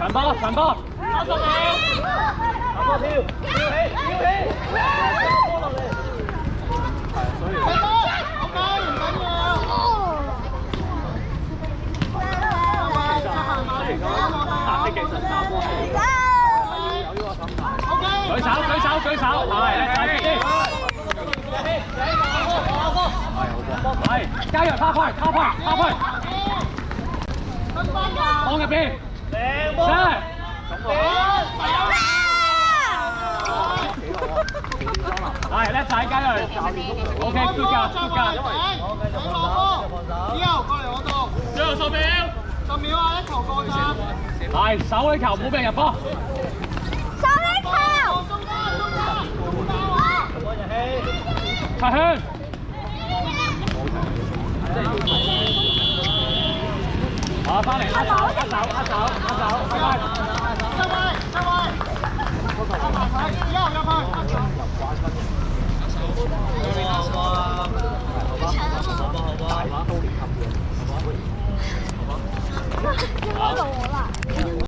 長波，長波，30秒，長波跳起，波落嚟，係啊，所以。你其實打波係有呢個心態。舉手，係，大啲。係，加油，拋開。放入邊。係，叻仔，加油。OK， good job。之後過嚟我度。最後10秒。10秒啊！一球過咋？係，守呢球，唔好俾人入波。守呢球。出圈。好，翻嚟，握手，快快。收位。之後入去。好吧。到我啦。